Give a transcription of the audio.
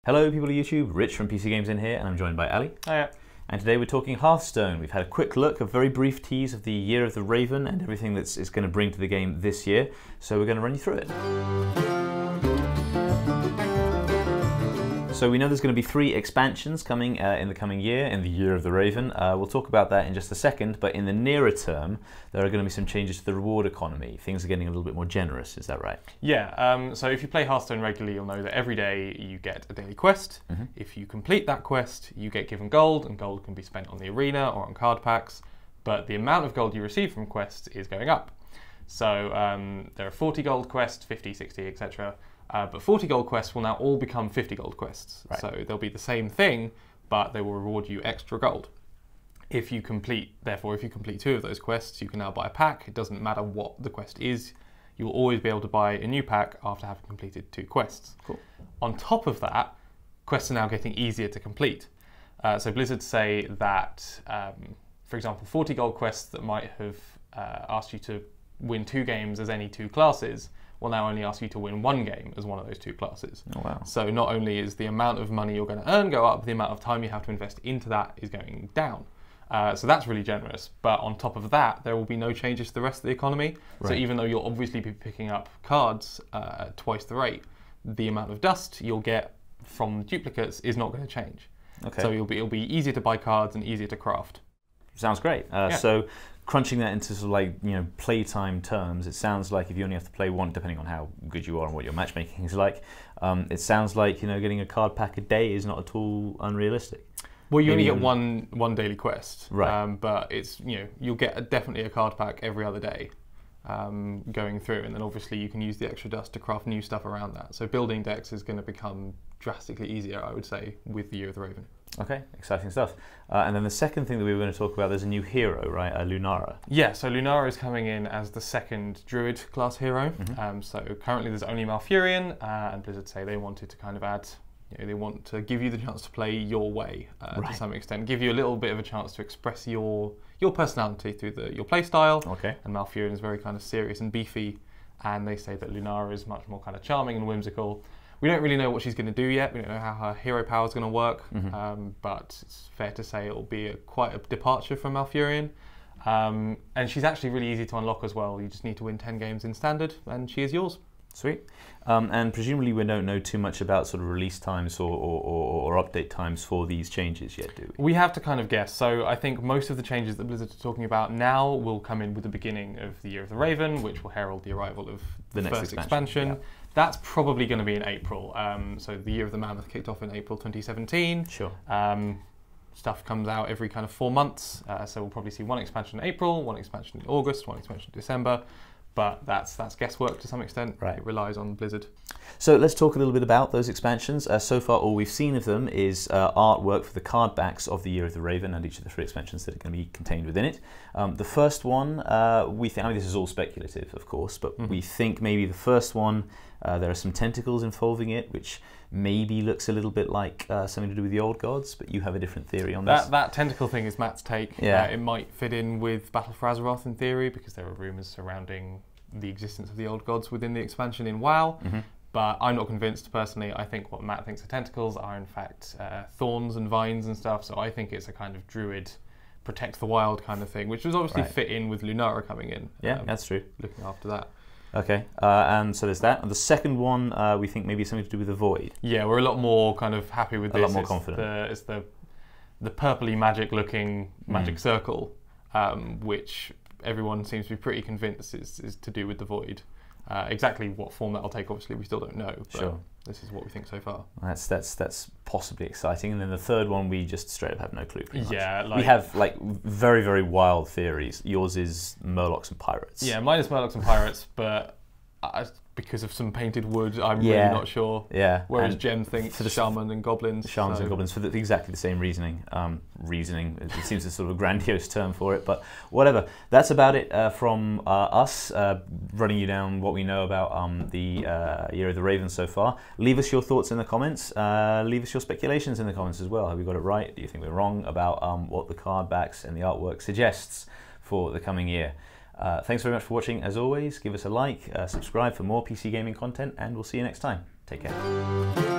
Hello people of YouTube, Rich from PCGamesN here, and I'm joined by Ali. Hiya. And today we're talking Hearthstone. We've had a quick look, a very brief tease of the Year of the Raven and everything that's going to bring to the game this year. So we're going to run you through it. So we know there's going to be 3 expansions coming in the coming year, in the Year of the Raven. We'll talk about that in just a second, but in the nearer term, there are going to be some changes to the reward economy. Things are getting a little bit more generous, is that right? Yeah, so if you play Hearthstone regularly, you'll know that every day you get a daily quest. If you complete that quest, you get given gold, and gold can be spent on the arena or on card packs, but the amount of gold you receive from quests is going up. So there are 40 gold quests, 50, 60, etc. But 40 gold quests will now all become 50 gold quests. Right. So they'll be the same thing, but they will reward you extra gold. If you complete 2 of those quests, you can now buy a pack. It doesn't matter what the quest is. You will always be able to buy a new pack after having completed 2 quests. Cool. On top of that, quests are now getting easier to complete. So Blizzard say that, for example, 40 gold quests that might have asked you to win 2 games as any 2 classes will now only ask you to win 1 game as one of those 2 classes. Oh, wow. So not only is the amount of money you're going to earn go up, the amount of time you have to invest into that is going down. So that's really generous. But on top of that, there will be no changes to the rest of the economy. Right. So even though you'll obviously be picking up cards at twice the rate, the amount of dust you'll get from duplicates is not going to change. Okay. So it'll be easier to buy cards and easier to craft. Sounds great. Yeah. So crunching that into sort of like, playtime terms, it sounds like if you only have to play one, depending on how good you are and what your matchmaking is like, it sounds like getting a card pack a day is not at all unrealistic. Well, you only get one daily quest, right? But it's you'll get definitely a card pack every other day going through, and then obviously you can use the extra dust to craft new stuff around that. So building decks is going to become drastically easier, I would say, with the Year of the Raven. Okay, exciting stuff. And then the second thing that we were going to talk about, there's a new hero, right? Lunara. Yeah, so Lunara is coming in as the 2nd Druid class hero. So currently there's only Malfurion, and Blizzard say they wanted to kind of add, they want to give you the chance to play your way to some extent, give you a little bit of a chance to express your personality through your play style. Okay. And Malfurion is very kind of serious and beefy, and they say that Lunara is much more kind of charming and whimsical. We don't really know what she's going to do yet. We don't know how her hero power is going to work, but it's fair to say it'll be quite a departure from Malfurion. And she's actually really easy to unlock as well. You just need to win 10 games in Standard, and she is yours. Sweet. And presumably we don't know too much about sort of release times or update times for these changes yet, do we? We have to kind of guess. So I think most of the changes that Blizzard are talking about now will come in with the beginning of the Year of the Raven, which will herald the arrival of the next first expansion. Yeah. That's probably going to be in April. So the Year of the Mammoth kicked off in April 2017. Sure. Stuff comes out every kind of 4 months. So we'll probably see 1 expansion in April, 1 expansion in August, 1 expansion in December. But that's guesswork to some extent. Right. It relies on Blizzard. So let's talk a little bit about those expansions. So far, all we've seen of them is artwork for the card backs of the Year of the Raven and each of the 3 expansions that are going to be contained within it. The first one, we think, this is all speculative, of course, but we think maybe the first one, there are some tentacles involving it, which maybe looks a little bit like something to do with the old gods, but you have a different theory on this. That tentacle thing is Matt's take. Yeah. It might fit in with Battle for Azeroth in theory, because there are rumours surrounding the existence of the old gods within the expansion in WoW, but I'm not convinced personally. I think what Matt thinks are tentacles are in fact thorns and vines and stuff, so I think it's a kind of druid protect the wild kind of thing, which was obviously fit in with Lunara coming in. Yeah, that's true. Looking after that. Okay, and so there's that. And the second one, we think maybe something to do with the void. Yeah, we're a lot more kind of happy with this. A lot more confident. It's the purpley magic looking magic circle, which everyone seems to be pretty convinced is to do with the void. Exactly what form that'll take, obviously, we still don't know. But sure. This is what we think so far. That's possibly exciting. And then the third one, we just straight up have no clue. Pretty much. Yeah, we have like very, very wild theories. Yours is Murlocs and pirates. Yeah, mine is Murlocs and pirates, but because of some painted wood, I'm really not sure. Yeah. Whereas Jem thinks for the shaman and goblins. Shamans and goblins for exactly the same reasoning. It seems a sort of a grandiose term for it, but whatever. That's about it from us, running you down what we know about the Year of the Raven so far. Leave us your thoughts in the comments. Leave us your speculations in the comments as well. Have we got it right? Do you think we're wrong about what the card backs and the artwork suggests for the coming year? Thanks very much for watching. As always, give us a like, subscribe for more PC gaming content, and we'll see you next time. Take care.